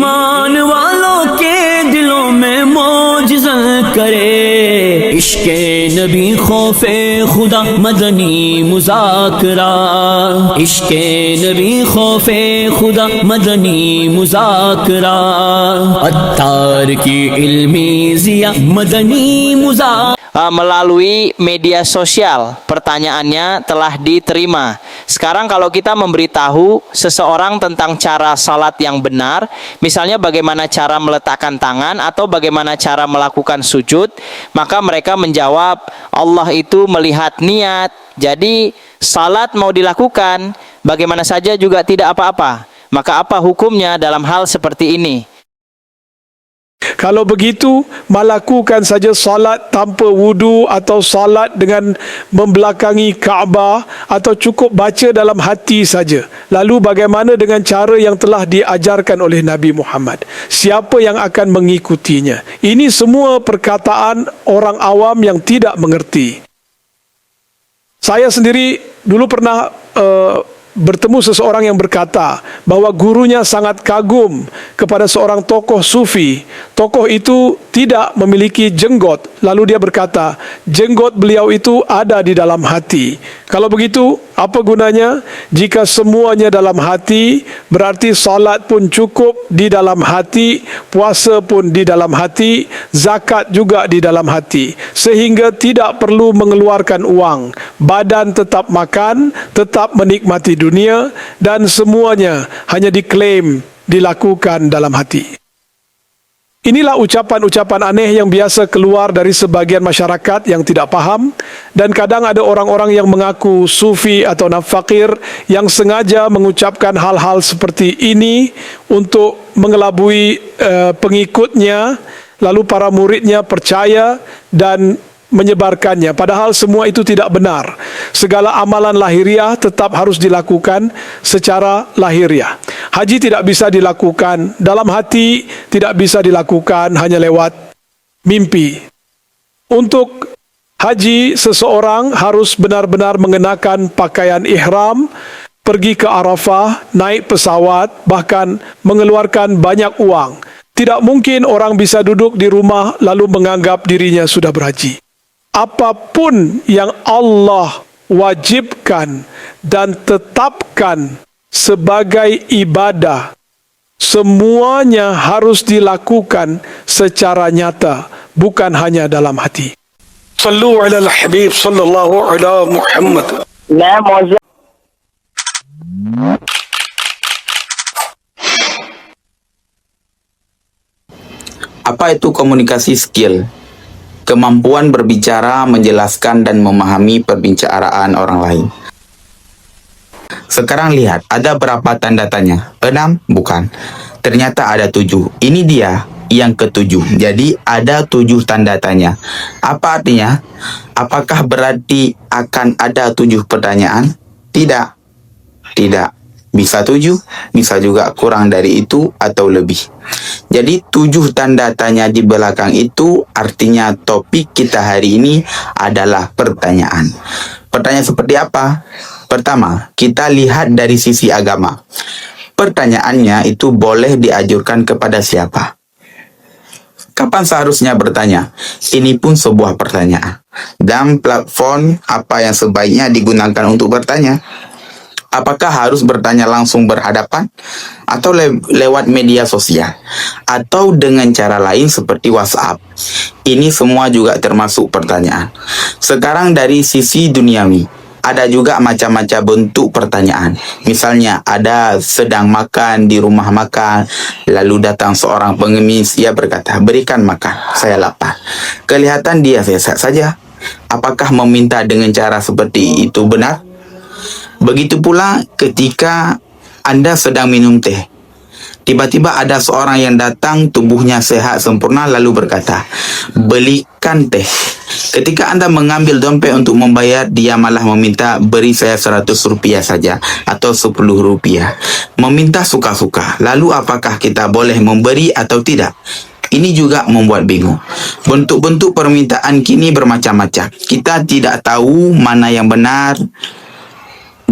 ईमान वालों के दिलों में मौजिज़ा करे, इश्क़े नबी खौफ़े खुदा मदनी मुज़ाकरा, इश्क़े नबी खौफ़े खुदा मदनी मुज़ाकरा, अत्तार की इल्मी ज़िया मदनी मुज़ाकरा. Melalui media sosial, pertanyaannya telah diterima. Sekarang kalau kita memberitahu seseorang tentang cara salat yang benar, misalnya bagaimana cara meletakkan tangan atau bagaimana cara melakukan sujud, maka mereka menjawab, Allah itu melihat niat. Jadi salat mau dilakukan, bagaimana saja juga tidak apa-apa. Maka apa hukumnya dalam hal seperti ini? Kalau begitu, melakukan saja salat tanpa wudu atau salat dengan membelakangi Kaabah atau cukup baca dalam hati saja. Lalu bagaimana dengan cara yang telah diajarkan oleh Nabi Muhammad? Siapa yang akan mengikutinya? Ini semua perkataan orang awam yang tidak mengerti. Saya sendiri dulu pernah bertemu seseorang yang berkata bahawa gurunya sangat kagum kepada seorang tokoh sufi. Tokoh itu tidak memiliki jenggot. Lalu dia berkata, jenggot beliau itu ada di dalam hati. Kalau begitu, apa gunanya? Jika semuanya dalam hati, berarti salat pun cukup di dalam hati, puasa pun di dalam hati, zakat juga di dalam hati. Sehingga tidak perlu mengeluarkan uang. Badan tetap makan, tetap menikmati dunia, dan semuanya hanya diklaim dilakukan dalam hati. Inilah ucapan-ucapan aneh yang biasa keluar dari sebagian masyarakat yang tidak paham, dan kadang ada orang-orang yang mengaku sufi atau nafakir yang sengaja mengucapkan hal-hal seperti ini untuk mengelabui pengikutnya, lalu para muridnya percaya dan menyebarkannya. Padahal semua itu tidak benar. Segala amalan lahiriah tetap harus dilakukan secara lahiriah. Haji tidak bisa dilakukan dalam hati, tidak bisa dilakukan hanya lewat mimpi. Untuk haji, seseorang harus benar-benar mengenakan pakaian ihram, pergi ke Arafah, naik pesawat, bahkan mengeluarkan banyak uang. Tidak mungkin orang bisa duduk di rumah lalu menganggap dirinya sudah berhaji. Apapun yang Allah wajibkan dan tetapkan sebagai ibadah, semuanya harus dilakukan secara nyata, bukan hanya dalam hati. Sallu ala al-habib sallallahu ala Muhammad. Apa itu komunikasi skill? Kemampuan berbicara, menjelaskan, dan memahami perbincangan orang lain. Sekarang lihat, ada berapa tanda tanya? 6? Bukan. Ternyata ada 7. Ini dia yang ke-7. Jadi ada 7 tanda tanya. Apa artinya? Apakah berarti akan ada 7 pertanyaan? Tidak. Tidak. Bisa 7, bisa juga kurang dari itu atau lebih. Jadi 7 tanda tanya di belakang itu artinya topik kita hari ini adalah pertanyaan. Pertanyaan seperti apa? Pertama, kita lihat dari sisi agama. Pertanyaannya itu boleh diajukan kepada siapa? Kapan seharusnya bertanya? Ini pun sebuah pertanyaan. Dan platform apa yang sebaiknya digunakan untuk bertanya? Apakah harus bertanya langsung berhadapan? Atau lewat media sosial? Atau dengan cara lain seperti WhatsApp? Ini semua juga termasuk pertanyaan. Sekarang dari sisi duniawi, ada juga macam-macam bentuk pertanyaan. Misalnya ada sedang makan di rumah makan, lalu datang seorang pengemis, ia berkata, berikan makan, saya lapar. Kelihatan dia sehat saja. Apakah meminta dengan cara seperti itu benar? Begitu pula ketika Anda sedang minum teh. Tiba-tiba ada seorang yang datang, tubuhnya sehat sempurna, lalu berkata, belikan teh. Ketika Anda mengambil dompet untuk membayar, dia malah meminta, beri saya 100 rupiah saja atau 10 rupiah. Meminta suka-suka. Lalu apakah kita boleh memberi atau tidak? Ini juga membuat bingung. Bentuk-bentuk permintaan kini bermacam-macam. Kita tidak tahu mana yang benar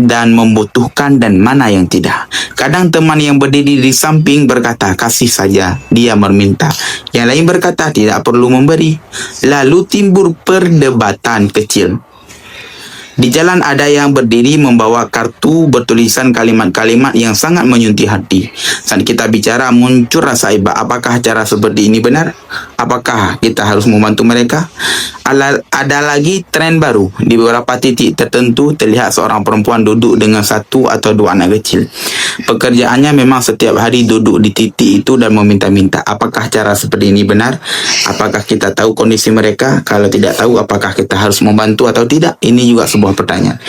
dan membutuhkan dan mana yang tidak. Kadang teman yang berdiri di samping berkata, kasih saja, dia meminta. Yang lain berkata, tidak perlu memberi. Lalu timbul perdebatan kecil. Di jalan ada yang berdiri membawa kartu bertulisan kalimat-kalimat yang sangat menyuntik hati. Saat kita bicara muncul rasa iba. Apakah cara seperti ini benar? Apakah kita harus membantu mereka? Ada lagi tren baru. Di beberapa titik tertentu terlihat seorang perempuan duduk dengan satu atau dua anak kecil. Pekerjaannya memang setiap hari duduk di titik itu dan meminta-minta. Apakah cara seperti ini benar? Apakah kita tahu kondisi mereka? Kalau tidak tahu, apakah kita harus membantu atau tidak? Ini juga sebuah pertanyaan.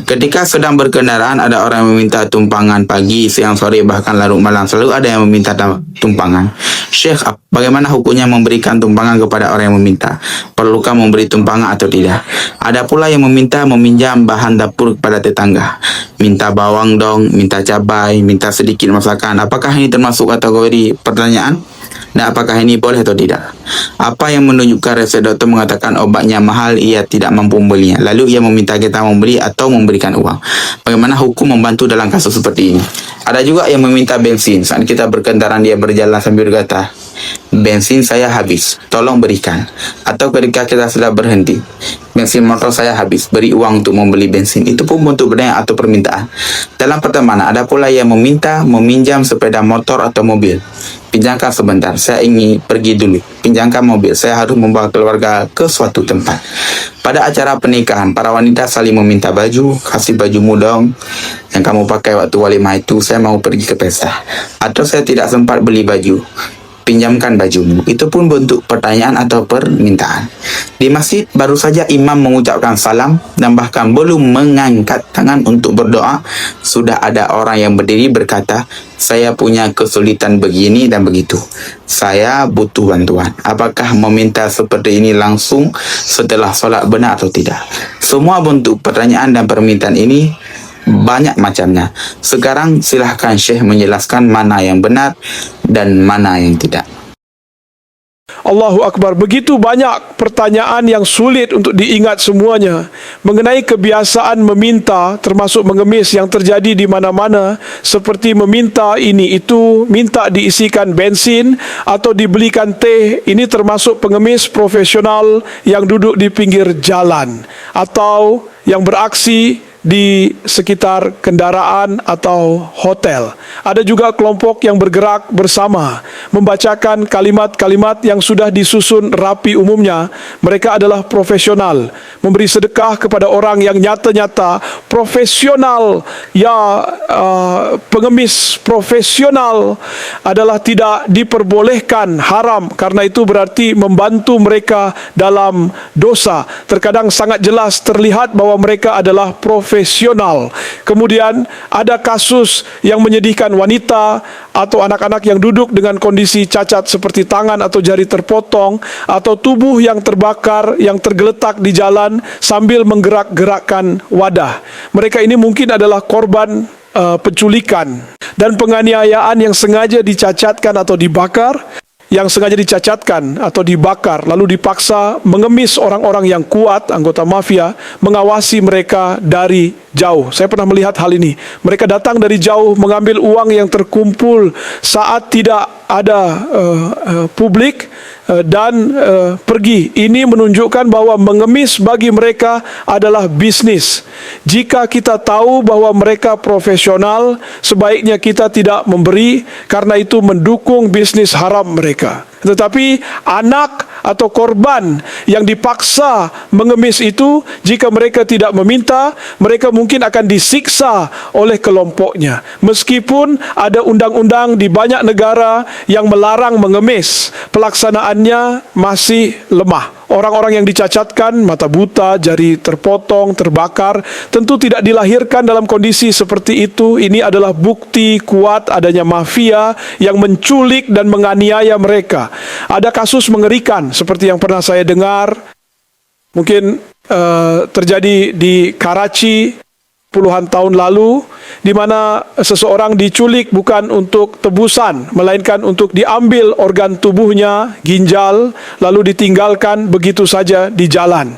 Ketika sedang berkendaraan, ada orang yang meminta tumpangan pagi, siang, sore, bahkan larut malam. Selalu ada yang meminta tumpangan. Syekh, bagaimana hukumnya memberikan tumpangan kepada orang yang meminta? Perlukah memberi tumpangan atau tidak? Ada pula yang meminta meminjam bahan dapur kepada tetangga. Minta bawang dong, minta cabai, minta sedikit masakan. Apakah ini termasuk kategori pertanyaan? Dan apakah ini boleh atau tidak? Apa yang menunjukkan resep dokter mengatakan obatnya mahal, ia tidak mampu membelinya. Lalu ia meminta kita membeli atau memberikan uang. Bagaimana hukum membantu dalam kasus seperti ini? Ada juga yang meminta bensin. Saat kita berkendaraan, dia berjalan sambil berkata, bensin saya habis, tolong berikan. Atau ketika kita sudah berhenti, bensin motor saya habis, beri uang untuk membeli bensin. Itu pun bentuk pertanyaan atau permintaan. Dalam pertemanan, ada pula yang meminta meminjam sepeda motor atau mobil. Pinjamkan sebentar, saya ingin pergi dulu. Pinjamkan mobil, saya harus membawa keluarga ke suatu tempat. Pada acara pernikahan, para wanita saling meminta baju. Kasih bajumu dong, yang kamu pakai waktu walimah itu, saya mau pergi ke pesta. Atau saya tidak sempat beli baju, pinjamkan bajumu. Itu pun bentuk pertanyaan atau permintaan. Di masjid, baru saja imam mengucapkan salam dan bahkan belum mengangkat tangan untuk berdoa, sudah ada orang yang berdiri berkata, saya punya kesulitan begini dan begitu, saya butuh bantuan. Apakah meminta seperti ini langsung setelah solat benar atau tidak? Semua bentuk pertanyaan dan permintaan ini banyak macamnya. Sekarang silahkan Syekh menjelaskan mana yang benar dan mana yang tidak. Allahu Akbar. Begitu banyak pertanyaan yang sulit untuk diingat semuanya mengenai kebiasaan meminta, termasuk mengemis yang terjadi di mana-mana, seperti meminta ini itu, minta diisikan bensin atau dibelikan teh. Ini termasuk pengemis profesional yang duduk di pinggir jalan atau yang beraksi di sekitar kendaraan atau hotel. Ada juga kelompok yang bergerak bersama, membacakan kalimat-kalimat yang sudah disusun rapi. Umumnya mereka adalah profesional, memberi sedekah kepada orang yang nyata-nyata profesional. Ya, pengemis profesional adalah tidak diperbolehkan, haram. Karena itu berarti membantu mereka dalam dosa. Terkadang sangat jelas terlihat bahwa mereka adalah profesional. Kemudian ada kasus yang menyedihkan, wanita atau anak-anak yang duduk dengan kondisi cacat seperti tangan atau jari terpotong atau tubuh yang terbakar, yang tergeletak di jalan sambil menggerak-gerakkan wadah. Mereka ini mungkin adalah korban penculikan dan penganiayaan yang sengaja dicacatkan atau dibakar, lalu dipaksa mengemis orang-orang yang kuat, anggota mafia, mengawasi mereka dari jauh. Saya pernah melihat hal ini. Mereka datang dari jauh, mengambil uang yang terkumpul saat tidak ada publik dan pergi. Ini menunjukkan bahwa mengemis bagi mereka adalah bisnis. Jika kita tahu bahwa mereka profesional, sebaiknya kita tidak memberi, karena itu mendukung bisnis haram mereka. Tetapi anak atau korban yang dipaksa mengemis itu, jika mereka tidak meminta, mereka mungkin akan disiksa oleh kelompoknya. Meskipun ada undang-undang di banyak negara yang melarang mengemis, pelaksanaannya masih lemah. Orang-orang yang dicacatkan, mata buta, jari terpotong, terbakar, tentu tidak dilahirkan dalam kondisi seperti itu. Ini adalah bukti kuat adanya mafia yang menculik dan menganiaya mereka. Ada kasus mengerikan seperti yang pernah saya dengar, mungkin terjadi di Karachi puluhan tahun lalu, di mana seseorang diculik bukan untuk tebusan, melainkan untuk diambil organ tubuhnya, ginjal, lalu ditinggalkan begitu saja di jalan.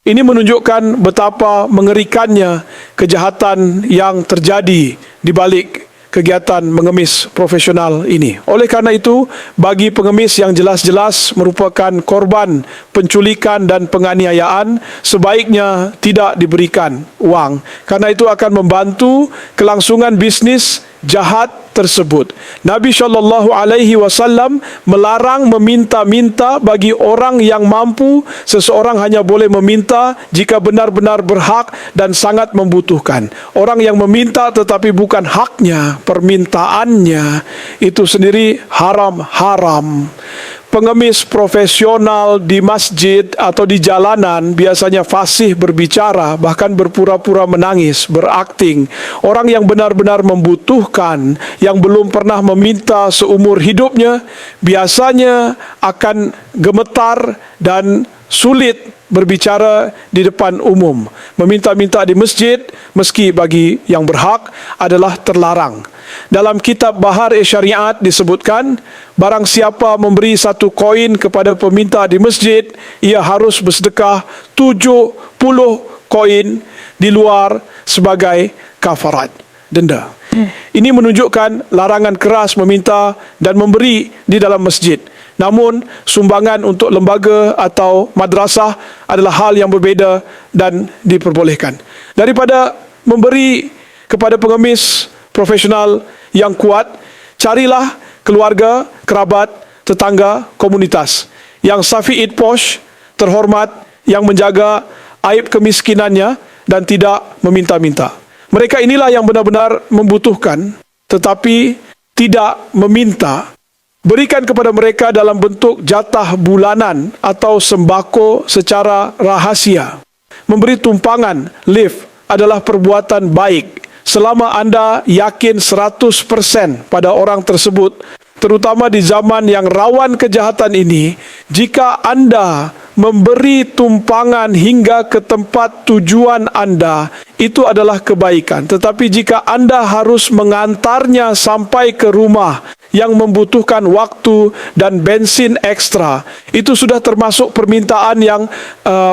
Ini menunjukkan betapa mengerikannya kejahatan yang terjadi di balik kegiatan mengemis profesional ini. Oleh karena itu, bagi pengemis yang jelas-jelas merupakan korban penculikan dan penganiayaan, sebaiknya tidak diberikan wang. Karena itu akan membantu kelangsungan bisnis jahat tersebut. Nabi SAW melarang meminta-minta bagi orang yang mampu. Seseorang hanya boleh meminta jika benar-benar berhak dan sangat membutuhkan. Orang yang meminta tetapi bukan haknya, permintaannya itu sendiri haram. Pengemis profesional di masjid atau di jalanan biasanya fasih berbicara, bahkan berpura-pura menangis, berakting. Orang yang benar-benar membutuhkan, yang belum pernah meminta seumur hidupnya, biasanya akan gemetar dan sulit berbicara di depan umum. Meminta-minta di masjid, meski bagi yang berhak, adalah terlarang. Dalam kitab Bahar-e-Syariat disebutkan, barang siapa memberi 1 koin kepada peminta di masjid, ia harus bersedekah 70 koin di luar sebagai kafarat, denda. Ini menunjukkan larangan keras meminta dan memberi di dalam masjid. Namun, sumbangan untuk lembaga atau madrasah adalah hal yang berbeza dan diperbolehkan. Daripada memberi kepada pengemis profesional yang kuat, carilah keluarga, kerabat, tetangga, komunitas yang safi'id posh, terhormat, yang menjaga aib kemiskinannya dan tidak meminta-minta. Mereka inilah yang benar-benar membutuhkan tetapi tidak meminta. Berikan kepada mereka dalam bentuk jatah bulanan atau sembako secara rahasia. Memberi tumpangan, lift, adalah perbuatan baik selama anda yakin 100% pada orang tersebut, terutama di zaman yang rawan kejahatan ini. Jika anda memberi tumpangan hingga ke tempat tujuan anda, itu adalah kebaikan. Tetapi jika anda harus mengantarnya sampai ke rumah yang membutuhkan waktu dan bensin ekstra, itu sudah termasuk permintaan yang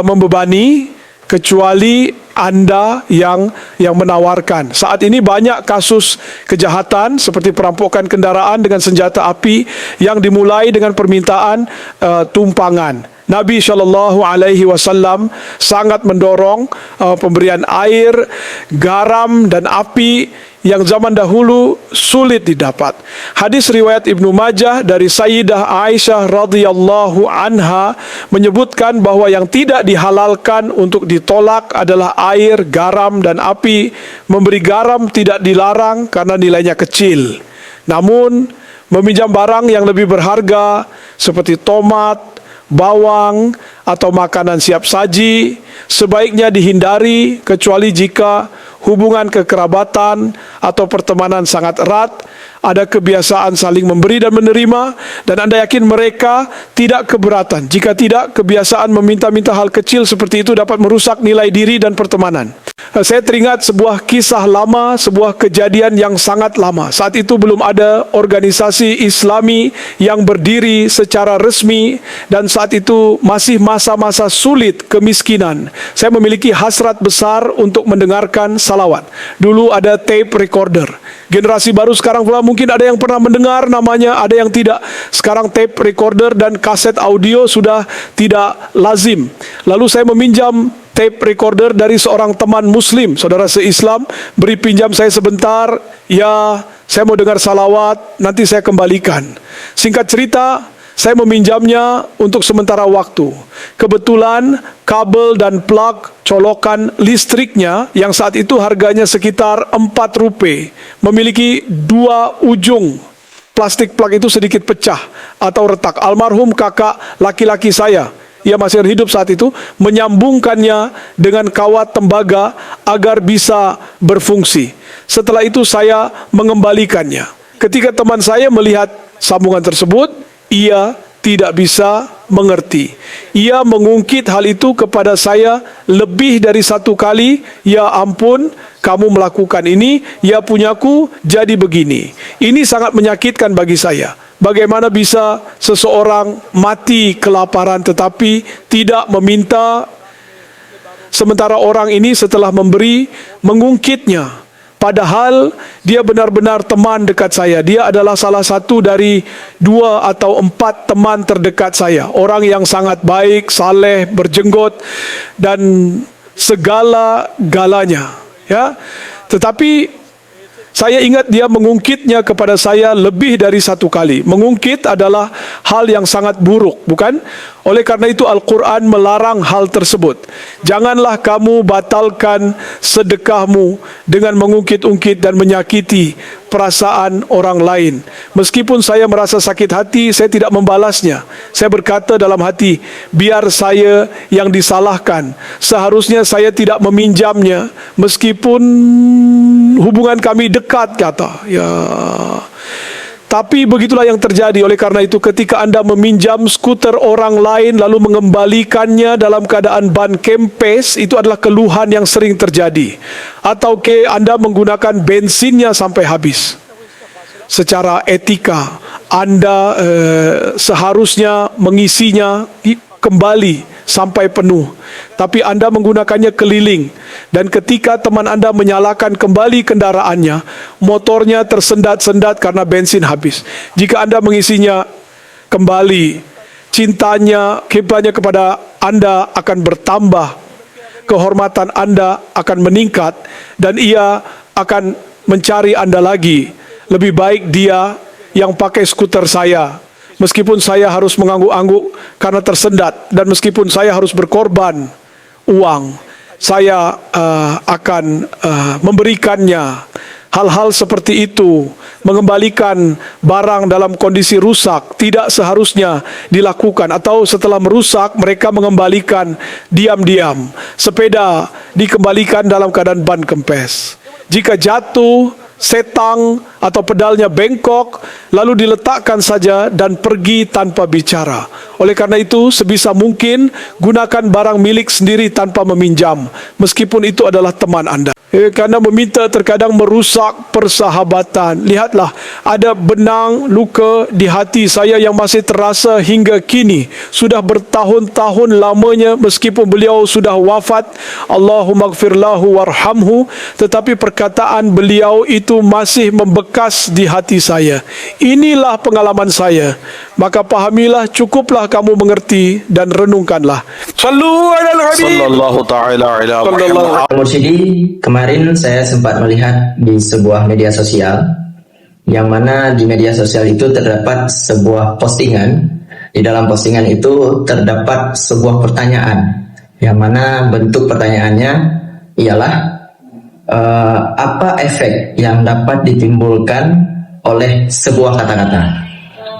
membebani, kecuali anda yang menawarkan. Saat ini banyak kasus kejahatan seperti perampokan kendaraan dengan senjata api yang dimulai dengan permintaan tumpangan. Nabi SAW sangat mendorong pemberian air, garam dan api yang zaman dahulu sulit didapat. Hadis riwayat Ibnu Majah dari Sayyidah Aisyah radhiyallahu anha menyebutkan bahwa yang tidak dihalalkan untuk ditolak adalah air, garam dan api. Memberi garam tidak dilarang karena nilainya kecil. Namun meminjam barang yang lebih berharga seperti tomat, bawang atau makanan siap saji sebaiknya dihindari, kecuali jika hubungan kekerabatan atau pertemanan sangat erat, ada kebiasaan saling memberi dan menerima, dan anda yakin mereka tidak keberatan. Jika tidak, kebiasaan meminta-minta hal kecil seperti itu dapat merusak nilai diri dan pertemanan. Saya teringat sebuah kisah lama, sebuah kejadian yang sangat lama. Saat itu belum ada organisasi Islami yang berdiri secara resmi, dan saat itu masih masa-masa sulit kemiskinan. Saya memiliki hasrat besar untuk mendengarkan salawat. Dulu ada tape recorder. Generasi baru sekarang pula mungkin ada yang pernah mendengar namanya, ada yang tidak. Sekarang tape recorder dan kaset audio sudah tidak lazim. Lalu saya meminjam tape recorder dari seorang teman muslim, saudara se-Islam. Beri pinjam saya sebentar, ya saya mau dengar salawat, nanti saya kembalikan. Singkat cerita, saya meminjamnya untuk sementara waktu. Kebetulan kabel dan plug colokan listriknya yang saat itu harganya sekitar 4 rupiah memiliki 2 ujung. Plastik plug itu sedikit pecah atau retak. Almarhum kakak laki-laki saya, ia masih hidup saat itu, menyambungkannya dengan kawat tembaga agar bisa berfungsi. Setelah itu saya mengembalikannya. Ketika teman saya melihat sambungan tersebut, ia tidak bisa mengerti. Ia mengungkit hal itu kepada saya lebih dari 1 kali. Ya ampun, kamu melakukan ini, ya punyaku jadi begini. Ini sangat menyakitkan bagi saya. Bagaimana bisa seseorang mati kelaparan tetapi tidak meminta sementara orang ini setelah memberi mengungkitnya. Padahal dia benar-benar teman dekat saya. Dia adalah salah satu dari 2 atau 4 teman terdekat saya. Orang yang sangat baik, saleh, berjenggot dan segala-galanya. Ya, tetapi saya ingat dia mengungkitnya kepada saya lebih dari 1 kali. Mengungkit adalah hal yang sangat buruk, bukan? Oleh karena itu Al-Quran melarang hal tersebut. Janganlah kamu batalkan sedekahmu dengan mengungkit-ungkit dan menyakiti perasaan orang lain. Meskipun saya merasa sakit hati, saya tidak membalasnya. Saya berkata dalam hati, biar saya yang disalahkan. Seharusnya saya tidak meminjamnya, meskipun hubungan kami dekat, kata. Ya. Tapi begitulah yang terjadi. Oleh karena itu ketika Anda meminjam skuter orang lain lalu mengembalikannya dalam keadaan ban kempes, itu adalah keluhan yang sering terjadi. Atau Anda menggunakan bensinnya sampai habis. Secara etika Anda seharusnya mengisinya kembali sampai penuh, tapi Anda menggunakannya keliling, dan ketika teman Anda menyalakan kembali kendaraannya, motornya tersendat-sendat karena bensin habis. Jika Anda mengisinya kembali, cintanya kepada Anda akan bertambah, kehormatan Anda akan meningkat, dan ia akan mencari Anda lagi. Lebih baik dia yang pakai skuter saya, meskipun saya harus mengangguk-angguk karena tersendat, dan meskipun saya harus berkorban uang, saya akan memberikannya. Hal-hal seperti itu, mengembalikan barang dalam kondisi rusak, tidak seharusnya dilakukan. Atau setelah merusak, mereka mengembalikan diam-diam. Sepeda dikembalikan dalam keadaan ban kempes. Jika jatuh, setang atau pedalnya bengkok, lalu diletakkan saja dan pergi tanpa bicara. Oleh karena itu, sebisa mungkin gunakan barang milik sendiri tanpa meminjam, meskipun itu adalah teman Anda. Karena meminta terkadang merusak persahabatan. Lihatlah, ada benang luka di hati saya yang masih terasa hingga kini. Sudah bertahun-tahun lamanya, meskipun beliau sudah wafat, Allahumma gfirlahu warhamhu, tetapi perkataan beliau itu masih membekas di hati saya. Inilah pengalaman saya. Maka pahamilah, cukuplah kamu mengerti dan renungkanlah. Sallu ala al-habib sallallahu ta'ala ala Muhammad. Mursyidi, kemarin saya sempat melihat di sebuah media sosial, yang mana di media sosial itu terdapat sebuah postingan. Di dalam postingan itu terdapat sebuah pertanyaan, yang mana bentuk pertanyaannya ialah apa efek yang dapat ditimbulkan oleh sebuah kata-kata,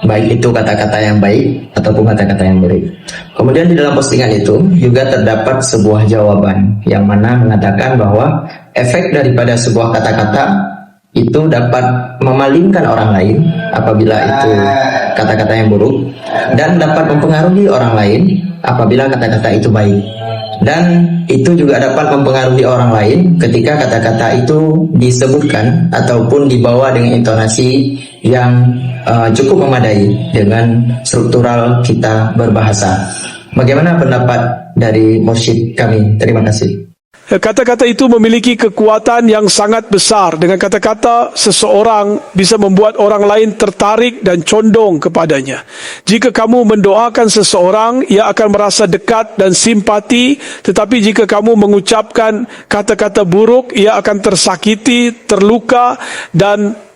baik itu kata-kata yang baik ataupun kata-kata yang buruk. Kemudian di dalam postingan itu juga terdapat sebuah jawaban, yang mana mengatakan bahwa efek daripada sebuah kata-kata itu dapat memalingkan orang lain apabila itu kata-kata yang buruk, dan dapat mempengaruhi orang lain apabila kata-kata itu baik. Dan itu juga dapat mempengaruhi orang lain ketika kata-kata itu disebutkan ataupun dibawa dengan intonasi yang cukup memadai dengan struktural kita berbahasa. Bagaimana pendapat dari mursyid kami? Terima kasih. Kata-kata itu memiliki kekuatan yang sangat besar. Dengan kata-kata, seseorang bisa membuat orang lain tertarik dan condong kepadanya. Jika kamu mendoakan seseorang, ia akan merasa dekat dan simpati. Tetapi jika kamu mengucapkan kata-kata buruk, ia akan tersakiti, terluka, dan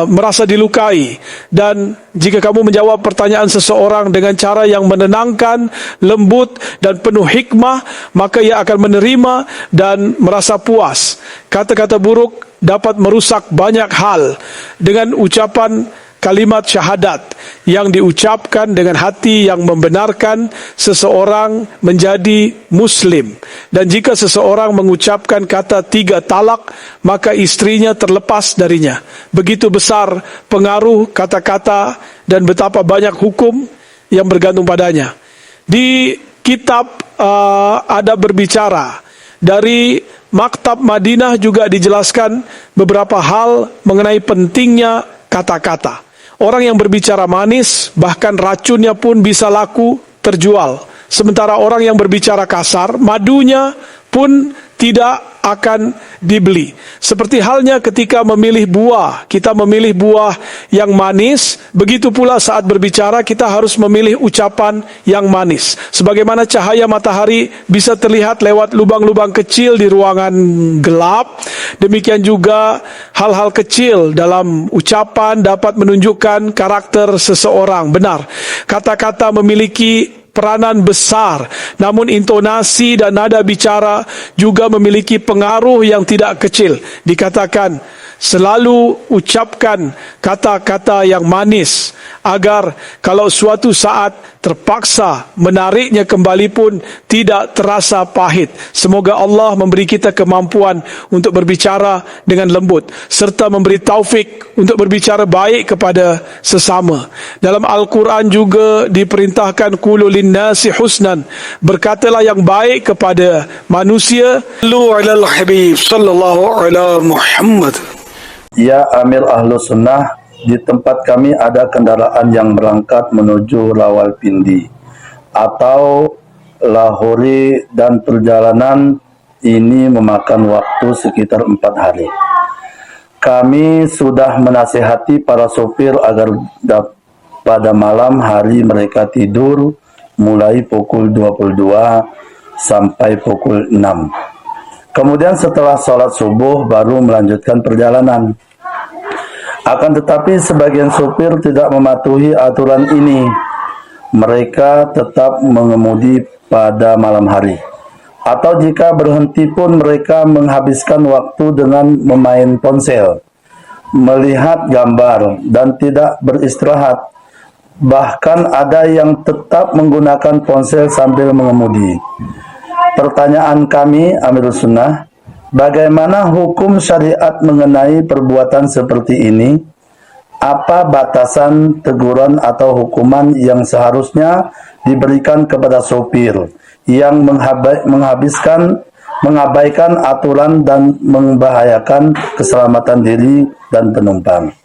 merasa dilukai. Dan jika kamu menjawab pertanyaan seseorang dengan cara yang menenangkan, lembut dan penuh hikmah, maka ia akan menerima dan merasa puas. Kata-kata buruk dapat merusak banyak hal. Dengan ucapan kalimat syahadat yang diucapkan dengan hati yang membenarkan, seseorang menjadi muslim. Dan jika seseorang mengucapkan kata 3 talak, maka istrinya terlepas darinya. Begitu besar pengaruh kata-kata dan betapa banyak hukum yang bergantung padanya. Di kitab Adab Berbicara dari Maktab Madinah juga dijelaskan beberapa hal mengenai pentingnya kata-kata. Orang yang berbicara manis, bahkan racunnya pun bisa laku terjual. Sementara orang yang berbicara kasar, madunya pun tidak akan dibeli. Seperti halnya ketika memilih buah, kita memilih buah yang manis, begitu pula saat berbicara kita harus memilih ucapan yang manis. Sebagaimana cahaya matahari bisa terlihat lewat lubang-lubang kecil di ruangan gelap, demikian juga hal-hal kecil dalam ucapan dapat menunjukkan karakter seseorang. Benar, kata-kata memiliki peranan besar, namun intonasi dan nada bicara juga memiliki pengaruh yang tidak kecil. Dikatakan, selalu ucapkan kata-kata yang manis, agar kalau suatu saat terpaksa menariknya kembali pun tidak terasa pahit. Semoga Allah memberi kita kemampuan untuk berbicara dengan lembut, serta memberi taufik untuk berbicara baik kepada sesama. Dalam Al-Quran juga diperintahkan qulu linnasi husnan, berkatalah yang baik kepada manusia. Sallu ala al-habib sallallahu ala Muhammad. Ya Amir Ahlus Sunnah, di tempat kami ada kendaraan yang berangkat menuju Rawalpindi atau Lahore, dan perjalanan ini memakan waktu sekitar 4 hari. Kami sudah menasihati para sopir agar pada malam hari mereka tidur mulai pukul 22 sampai pukul 6. Kemudian setelah sholat subuh baru melanjutkan perjalanan. Akan tetapi sebagian sopir tidak mematuhi aturan ini. Mereka tetap mengemudi pada malam hari. Atau jika berhenti pun mereka menghabiskan waktu dengan memain ponsel, melihat gambar, dan tidak beristirahat. Bahkan ada yang tetap menggunakan ponsel sambil mengemudi. Pertanyaan kami, Amirul Sunnah, bagaimana hukum syariat mengenai perbuatan seperti ini? Apa batasan teguran atau hukuman yang seharusnya diberikan kepada sopir yang mengabaikan aturan dan membahayakan keselamatan diri dan penumpang?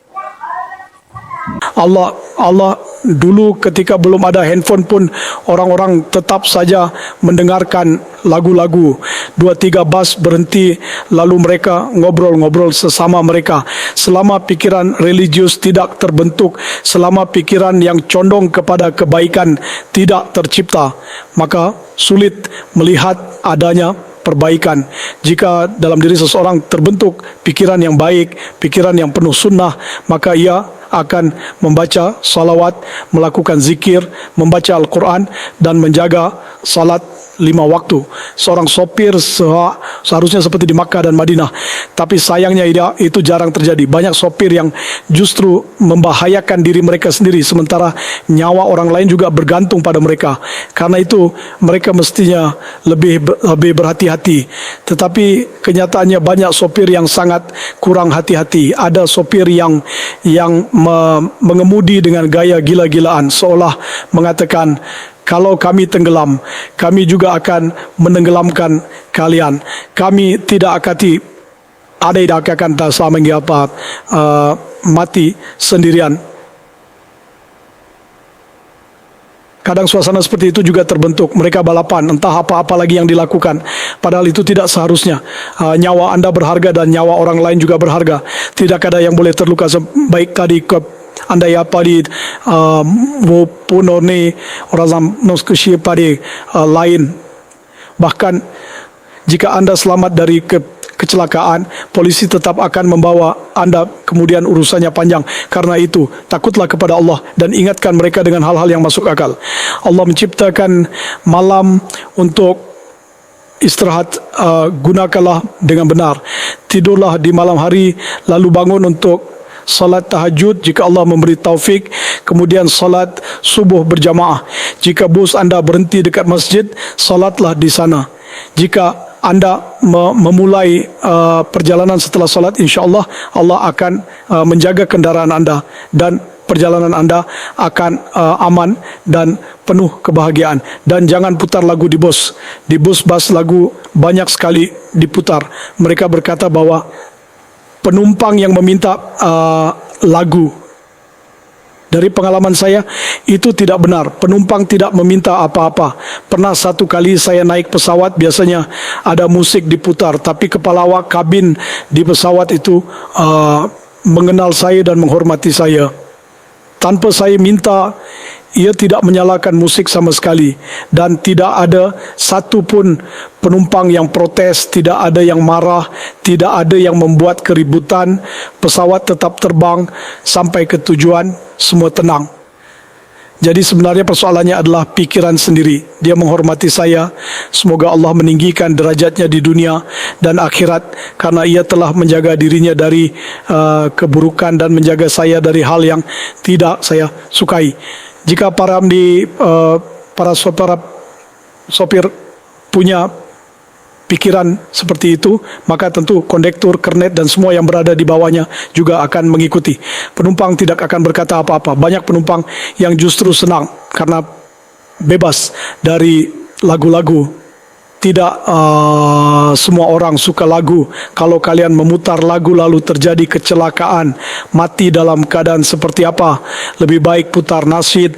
Allah dulu ketika belum ada handphone pun orang-orang tetap saja mendengarkan lagu-lagu. 2-3 bas berhenti, lalu mereka ngobrol-ngobrol sesama mereka. Selama pikiran religius tidak terbentuk, selama pikiran yang condong kepada kebaikan tidak tercipta, maka sulit melihat adanya perbaikan. Jika dalam diri seseorang terbentuk pikiran yang baik, pikiran yang penuh sunnah, maka ia akan membaca salawat, melakukan zikir, membaca Al-Quran, dan menjaga salat 5 waktu. Seorang sopir seharusnya seperti di Makkah dan Madinah. Tapi sayangnya itu jarang terjadi. Banyak sopir yang justru membahayakan diri mereka sendiri, sementara nyawa orang lain juga bergantung pada mereka. Karena itu mereka mestinya lebih berhati-hati. Tetapi kenyataannya banyak sopir yang sangat kurang hati-hati. Ada sopir yang mengemudi dengan gaya gila-gilaan, seolah mengatakan, kalau kami tenggelam, kami juga akan menenggelamkan kalian. Kami tidak akan selama mati sendirian. Kadang suasana seperti itu juga terbentuk. Mereka balapan, entah apa-apa lagi yang dilakukan. Padahal itu tidak seharusnya. Nyawa Anda berharga dan nyawa orang lain juga berharga. Tidak ada yang boleh terluka. Baik tadi anda ya padi wo punone orang noskshi padi lain. Bahkan jika Anda selamat dari kecelakaan, polisi tetap akan membawa Anda, kemudian urusannya panjang. Karena itu, takutlah kepada Allah dan ingatkan mereka dengan hal-hal yang masuk akal. Allah menciptakan malam untuk istirahat, gunakanlah dengan benar. Tidurlah di malam hari, lalu bangun untuk salat tahajud jika Allah memberi taufik, kemudian salat subuh berjamaah. Jika bus Anda berhenti dekat masjid, salatlah di sana. Jika Anda memulai perjalanan setelah salat, insyaAllah Allah akan menjaga kendaraan Anda dan perjalanan Anda akan aman dan penuh kebahagiaan. Dan jangan putar lagu di bus. Di bus lagu banyak sekali diputar. Mereka berkata bahwa penumpang yang meminta lagu Dari pengalaman saya, itu tidak benar. Penumpang tidak meminta apa-apa. Pernah satu kali saya naik pesawat, biasanya ada musik diputar, tapi kepala awak kabin di pesawat itu mengenal saya dan menghormati saya. Tanpa saya minta, ia tidak menyalakan musik sama sekali. Dan tidak ada satu pun penumpang yang protes, tidak ada yang marah, tidak ada yang membuat keributan. Pesawat tetap terbang sampai ke tujuan, semua tenang. Jadi sebenarnya persoalannya adalah pikiran sendiri. Dia menghormati saya. Semoga Allah meninggikan derajatnya di dunia dan akhirat, karena ia telah menjaga dirinya dari keburukan dan menjaga saya dari hal yang tidak saya sukai. Jika para sopir punya pikiran seperti itu, maka tentu kondektur, kernet dan semua yang berada di bawahnya juga akan mengikuti. Penumpang tidak akan berkata apa-apa. Banyak penumpang yang justru senang karena bebas dari lagu-lagu. Tidak semua orang suka lagu. Kalau kalian memutar lagu lalu terjadi kecelakaan, mati dalam keadaan seperti apa, lebih baik putar nasyid,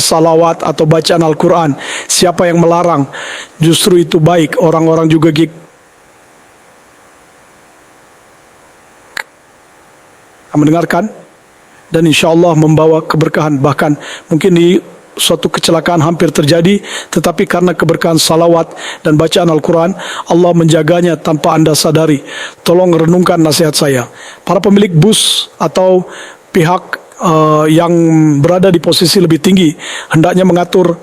salawat atau bacaan Al-Quran. Siapa yang melarang? Justru itu baik. Orang-orang juga mendengarkan dan insya Allah membawa keberkahan. Bahkan mungkin di suatu kecelakaan hampir terjadi, tetapi karena keberkahan salawat dan bacaan Al-Quran, Allah menjaganya tanpa anda sadari. Tolong renungkan nasihat saya. Para pemilik bus atau pihak yang berada di posisi lebih tinggi hendaknya mengatur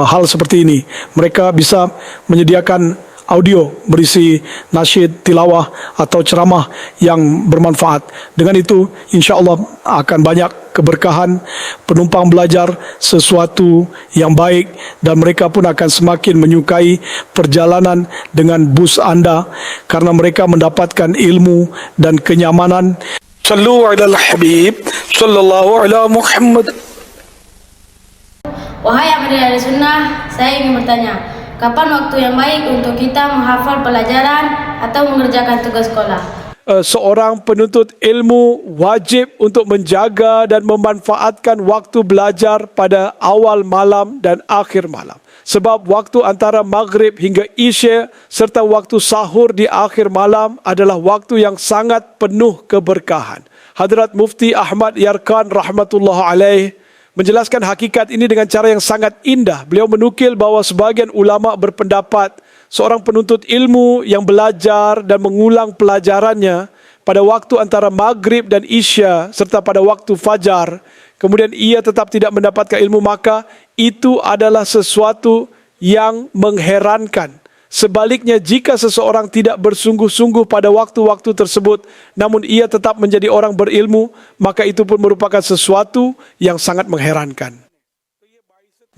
hal seperti ini. Mereka bisa menyediakan audio berisi nasyid, tilawah atau ceramah yang bermanfaat. Dengan itu insya Allah akan banyak keberkahan. Penumpang belajar sesuatu yang baik dan mereka pun akan semakin menyukai perjalanan dengan bus anda karena mereka mendapatkan ilmu dan kenyamanan. Sallu ala al-Habib sallallahu ala Muhammad. Wahai abdi dari sunnah, saya ingin bertanya, kapan waktu yang baik untuk kita menghafal pelajaran atau mengerjakan tugas sekolah? Seorang penuntut ilmu wajib untuk menjaga dan memanfaatkan waktu belajar pada awal malam dan akhir malam. Sebab waktu antara maghrib hingga isya serta waktu sahur di akhir malam adalah waktu yang sangat penuh keberkahan. Hadrat Mufti Ahmad Yarkan rahmatullah alaih menjelaskan hakikat ini dengan cara yang sangat indah. Beliau menukil bahawa sebagian ulama berpendapat seorang penuntut ilmu yang belajar dan mengulang pelajarannya pada waktu antara maghrib dan isya serta pada waktu fajar, kemudian ia tetap tidak mendapatkan ilmu, maka itu adalah sesuatu yang mengherankan. Sebaliknya, jika seseorang tidak bersungguh-sungguh pada waktu-waktu tersebut, namun ia tetap menjadi orang berilmu, maka itu pun merupakan sesuatu yang sangat mengherankan.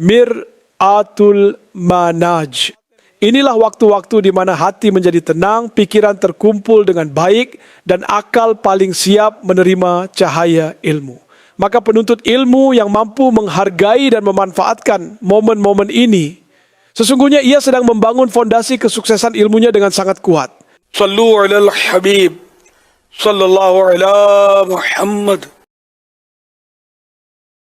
Mir'atul Manaj. Inilah waktu-waktu di mana hati menjadi tenang, pikiran terkumpul dengan baik, dan akal paling siap menerima cahaya ilmu. Maka penuntut ilmu yang mampu menghargai dan memanfaatkan momen-momen ini, sesungguhnya ia sedang membangun fondasi kesuksesan ilmunya dengan sangat kuat. Sallu ala al-Habib sallallahu ala Muhammad.